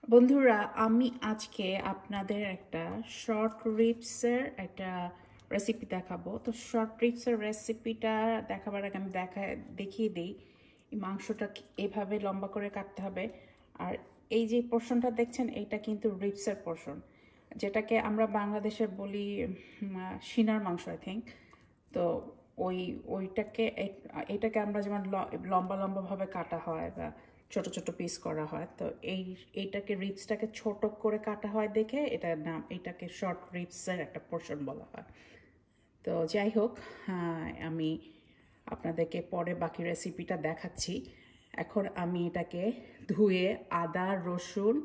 বন্ধুরা, আমি আজকে আপনাদের একটা শর্ট রিবসের একটা রেসিপি দেখাবো। তো শর্ট রিবসের রেসিপিটা দেখাবার আগে আমি দেখিয়ে দিই এই মাংসটা এভাবে লম্বা করে কাটতে হবে। আর এই যে পোর্শনটা দেখছেন, এটা কিন্তু রিবসের পোর্শন, যেটাকে আমরা বাংলাদেশে বলি সিনার মাংস, আই থিঙ্ক। তো ওই ওইটাকে এটাকে আমরা যেমন লম্বা লম্বাভাবে কাটা হয় বা ছোট ছোট পিস করা হয়, তো এইটাকে রিবসটাকে ছোট করে কাটা হয় দেখে এটার নাম, এটাকে শর্ট রিবসের একটা পোর্শন বলা হয়। তো যাই হোক, আমি আপনাদেরকে পরে বাকি রেসিপিটা দেখাচ্ছি। এখন আমি এটাকে ধুয়ে আদা, রসুন,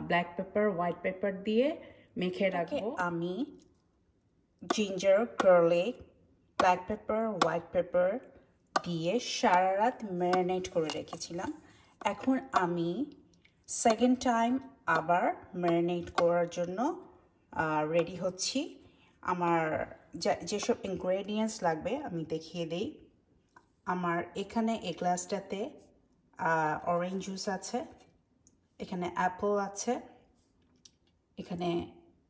ব্ল্যাক পেপার, হোয়াইট পেপার দিয়ে মেখে রাখবো। আমি ginger, garlic, black pepper, white paper দিয়ে সারা রাত ম্যারিনেট করে রেখেছিলাম। এখন আমি সেকেন্ড টাইম আবার ম্যারিনেট করার জন্য রেডি হচ্ছি। আমার যেসব ইনগ্রেডিয়েন্টস লাগবে আমি দেখিয়ে দিই। আমার এখানে এই গ্লাসটাতে অরেঞ্জ জুস আছে, এখানে অ্যাপল আছে, এখানে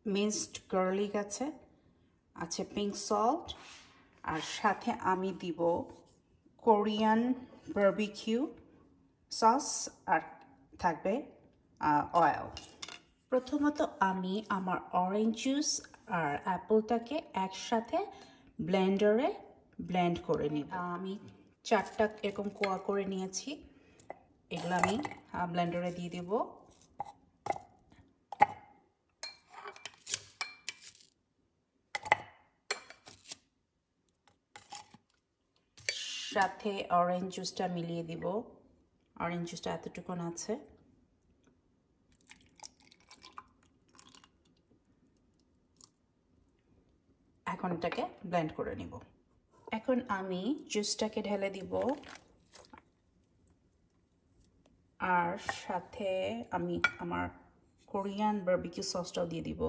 মিন্সড গার্লিক আছে, পিঙ্ক সল্ট, আর সাথে আমি দিব কোরিয়ান বারবিকিউ সস, আর থাকবে অয়েল। প্রথমত আমি আমার অরেঞ্জ জুস আর অ্যাপলটাকে একসাথে ব্লেন্ডারে ব্লেন্ড করে নিব। আমি 4টা এরকম কোয়া করে নিয়েছি, এগুলো আমি ব্লেন্ডারে দিয়ে দেব। সাথে অরেঞ্জ জুসটা মিলিয়ে দিব। অরেঞ্জ জুসটা এতটুকুন আছে। এখন এটাকে ব্লেন্ড করে নিব। এখন আমি জুসটাকে ঢেলে দিব, আর সাথে আমি আমার কোরিয়ান বারবিকিউ সসটাও দিয়ে দিব,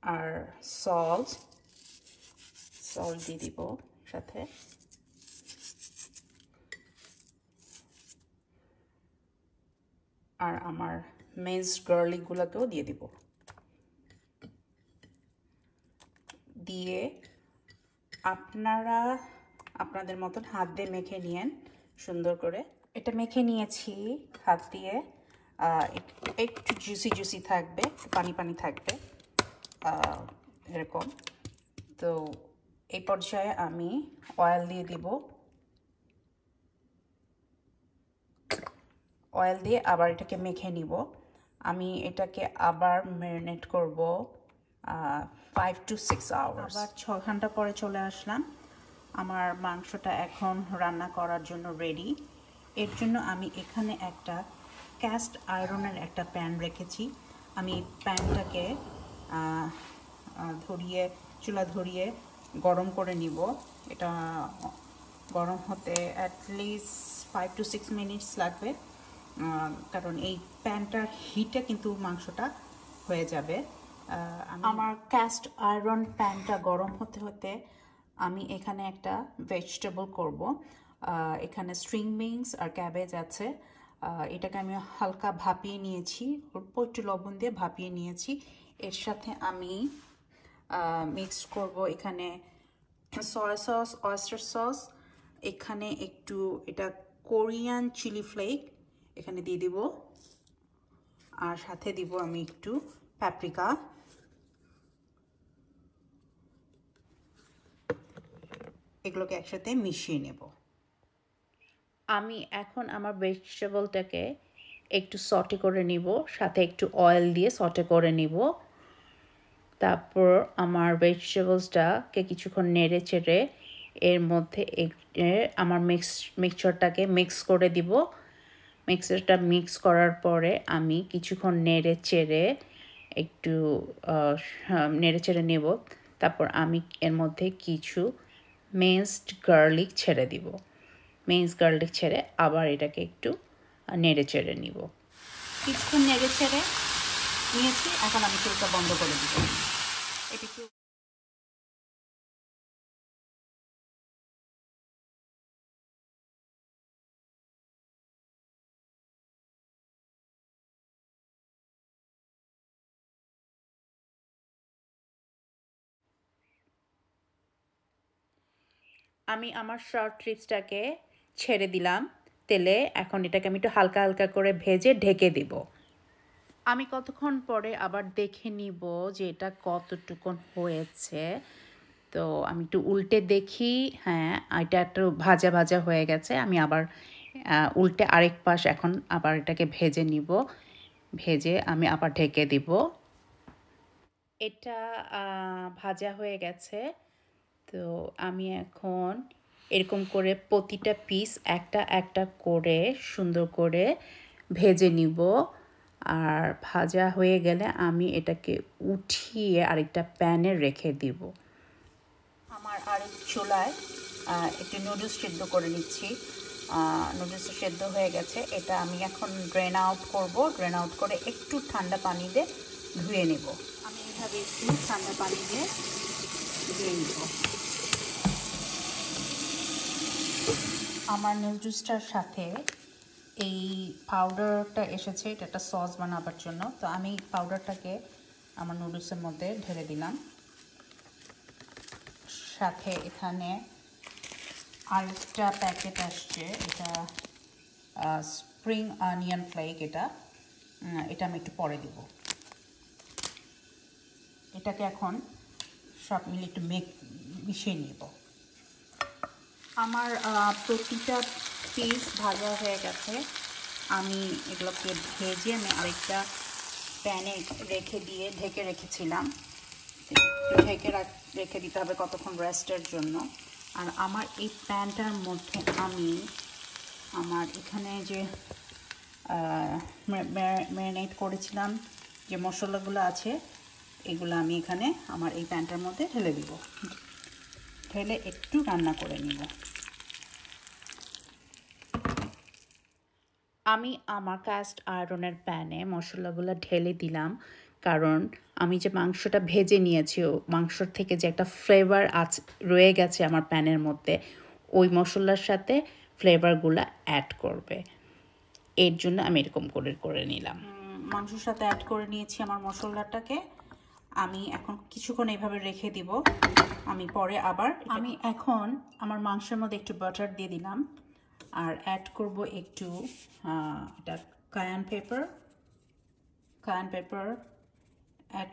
আর সল্ট দিয়ে দিব সাথে। আর আমার মিন্সড গার্লিকগুলোকেও দিয়ে দিব। দিয়ে আপনারা আপনাদের মতন হাত দিয়ে মেখে নিয়েন সুন্দর করে। এটা মেখে নিয়েছি হাত দিয়ে। একটু জুসি থাকবে, পানি পানি থাকবে এরকম। তো এই পর্যায়ে আমি অয়েল দিয়ে দিব। অয়েল দিয়ে আবার এটাকে মেখে নিব। আমি এটাকে আবার ম্যারিনেট করব 5 to 6 আওয়ার্স। আবার 6 ঘন্টা পরে চলে আসলাম। আমার মাংসটা এখন রান্না করার জন্য রেডি। এর জন্য আমি এখানে একটা ক্যাস্ট আয়রনের একটা প্যান রেখেছি। আমি প্যানটাকে চুলা ধরিয়ে গরম করে নিব। এটা গরম হতে অ্যাটলিস্ট 5 to 6 মিনিটস লাগবে, কারণ এই প্যানটার হিটে কিন্তু মাংসটা হয়ে যাবে। আমার ক্যাস্ট আয়রন প্যানটা গরম হতে হতে আমি এখানে একটা ভেজিটেবল করব। এখানে স্ট্রিং বিনস আর ক্যাবেজ আছে। এটাকে আমি হালকা ভাপিয়ে নিয়েছি, অল্প একটু লবণ দিয়ে ভাপিয়ে নিয়েছি। এর সাথে আমি মিক্স করব এখানে সয়া সস, অয়েস্টার সস, এখানে একটু এটা কোরিয়ান চিলি ফ্লেক এখানে দিয়ে দিব, আর সাথে দিব আমি একটু প্যাপ্রিকা। এগুলোকে একসাথে মিশিয়ে নেব। আমি এখন আমার ভেজিটেবলটাকে একটু সটে করে নিব, সাথে একটু অয়েল দিয়ে সটে করে নিব। তারপর আমার ভেজিটেবলসটাকে কিছুক্ষণ নেড়ে চেড়ে এর মধ্যে আমার মিক্সচারটাকে মিক্স করে দিব। মিক্সচারটা মিক্স করার পরে আমি কিছুক্ষণ নেড়ে চেড়ে নেব। তারপর আমি এর মধ্যে কিছু মিন্সড গার্লিক ছেড়ে দিব। মিন্সড গার্লিক ছেড়ে আবার এটাকে একটু নেড়ে চেড়ে নিব। কিছুক্ষণ নেড়ে চেড়ে নিয়েছি, এখন আমি চুলটা বন্ধ করে দিব। এটা আমি আমার শর্ট রিপসটাকে ছেড়ে দিলাম তেলে। এখন এটাকে আমি একটু হালকা হালকা করে ভেজে ঢেকে দিব। আমি কতক্ষণ পরে আবার দেখে নিব যে এটা কতটুকুন হয়েছে। তো আমি একটু উল্টে দেখি, হ্যাঁ এটা একটু ভাজা ভাজা হয়ে গেছে। আমি আবার উল্টে আরেক পাশ এখন আবার এটাকে ভেজে নিব। ভেজে আমি আবার ঢেকে দিব। এটা ভাজা হয়ে গেছে। তো আমি এখন এরকম করে প্রতিটা পিস একটা একটা করে সুন্দর করে ভেজে নিব। আর ভাজা হয়ে গেলে আমি এটাকে উঠিয়ে আরেকটা প্যানে রেখে দিব। আমার আরেক চুলায় একটু নুডলস সিদ্ধ করে নিচ্ছি। নুডলসটা সেদ্ধ হয়ে গেছে। এটা আমি এখন ড্রেন আউট করব। ড্রেন আউট করে একটু ঠান্ডা পানি দিয়ে ধুয়ে নেব। আমি এইভাবে একটু ঠান্ডা পানি দিয়ে ধুয়ে নেব। আমার নুডলসটার সাথে এই পাউডারটা এসেছে, এটা একটা সস বানাবার জন্য। তো আমি পাউডারটাকে আমার নুডলসের মধ্যে ঢেলে দিলাম। সাথে এখানে আরেকটা প্যাকেট আসছে, এটা স্প্রিং অনিয়ন ফ্লেক। এটা আমি একটু পরে দিব। এটাকে এখন সব মিলে একটু মিশিয়ে নেব। আমার প্রতিটা পিস ভাজা হয়ে গেছে। আমি এগুলোকে ভেজে আমি আরেকটা প্যানে ঢেকে রেখেছিলাম। ঢেকে রেখে দিতে হবে কতক্ষণ রেস্টের জন্য। আর আমার এই প্যানটার মধ্যে আমি আমার এখানে যে ম্যারিনেট করেছিলাম যে মশলাগুলো আছে, এগুলো আমি এখানে আমার এই প্যানটার মধ্যে ঢেলে দিব। ঢেলে একটু রান্না করে নিব। আমি আমার কাস্ট আয়রনের প্যানে মশলাগুলো ঢেলে দিলাম, কারণ আমি যে মাংসটা ভেজে নিয়েছি মাংসর থেকে যে একটা ফ্লেভার রয়ে গেছে আমার প্যানের মধ্যে, ওই মশলার সাথে ফ্লেভারগুলো অ্যাড করবে। এর জন্য আমি এরকম করে নিলাম। মাংসের সাথে অ্যাড করে নিয়েছি আমার মশলাটাকে। আমি এখন কিছুক্ষণ এইভাবে রেখে দিব। আমি পরে আবার আমি এখন আমার মাংসের মধ্যে একটু বাটার দিয়ে দিলাম। আর অ্যাড করব একটু এটা কায়ান পেপার অ্যাড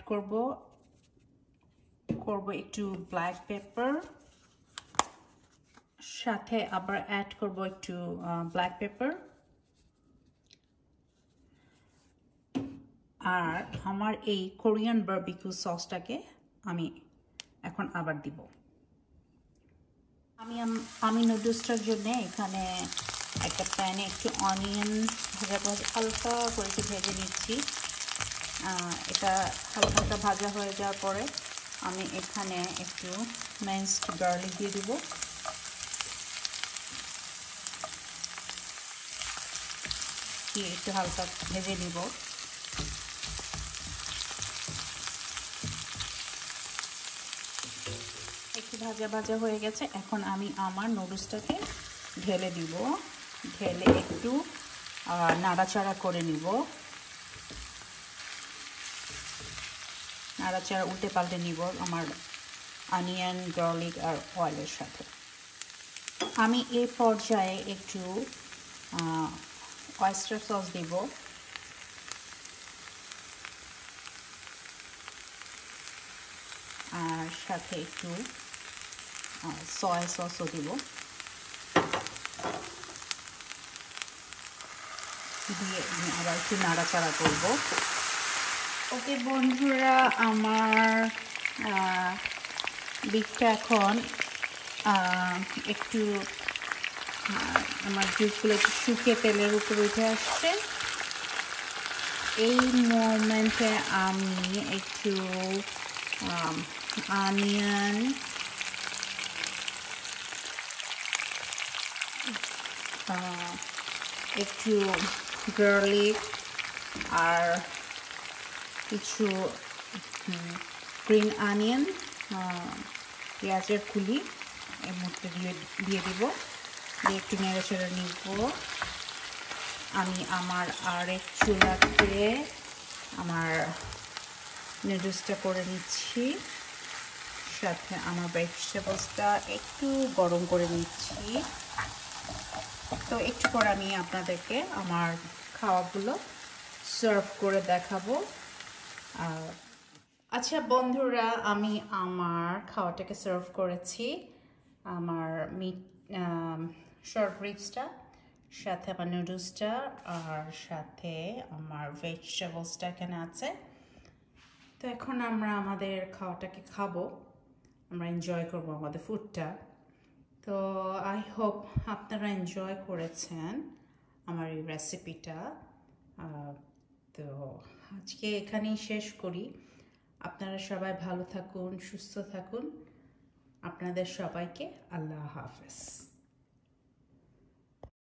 করব একটু ব্ল্যাক পেপার, সাথে আবার অ্যাড করব একটু ব্ল্যাক পেপার। আর আমার এই কোরিয়ান বারবিকিউ সসটাকে আমি এখন আবার দিব। আমি নুডলসটার জন্য এখানে একটা প্যানে একটু অনিয়ন হালকা করে একটু ভেজে নিচ্ছি। এটা হালকা হালকা ভাজা হয়ে যাওয়ার পরে আমি এখানে একটু মিন্সড গার্লিক দিয়ে দিব। দিয়ে একটু হালকা ভেজে নিব। একটু ভাজা হয়ে গেছে। এখন আমি আমার নুডলসটাকে ঢেলে দিব। ঢেলে একটু নাড়াচাড়া করে নিব। নাড়াচাড়া উল্টে পাল্টে নিব আমার অনিয়ন গার্লিক আর অয়েলের সাথে। আমি এই পর্যায়ে একটু অয়েস্টার সস দিব। আর সাথে একটু সয়া সসও দিব। দিয়ে আবার একটু নাড়াচাড়া করব। ওকে বন্ধুরা, আমার বিফটা এখন একটু আমার জুসগুলো একটু শুকিয়ে তেলের উপরে উঠে আসছে। এই মোমেন্টে আমি একটু অনিয়ন, একটু গার্লিক আর কিছু গ্রিন অনিয়ন, পেঁয়াজের কুলি এর মধ্যে দিয়ে দিব। দিয়ে একটু নেড়েচেড়ে নিব। আমি আমার আরেক চুলাতে আমার নুডলসটা করে নিচ্ছি। সাথে আমার ভেজিটেবলসটা একটু গরম করে নিচ্ছি। তো একটু পর আমি আপনাদেরকে আমার খাওয়াগুলো সার্ভ করে দেখাবো। আচ্ছা বন্ধুরা, আমি আমার খাওয়াটাকে সার্ভ করেছি। আমার মিট শর্ট রিবসটা, সাথে আমার নুডলসটা, আর সাথে আমার ভেজিটেবলসটা এখানে আছে। তো এখন আমরা আমাদের খাওয়াটাকে খাবো, আমরা এনজয় করবো আমাদের ফুডটা। তো আই হোপ আপনারা এনজয় করেছেন আমার এই রেসিপিটা। তো আজকে এখানেই শেষ করি। আপনারা সবাই ভালো থাকুন, সুস্থ থাকুন। আপনাদের সবাইকে আল্লাহ হাফেজ।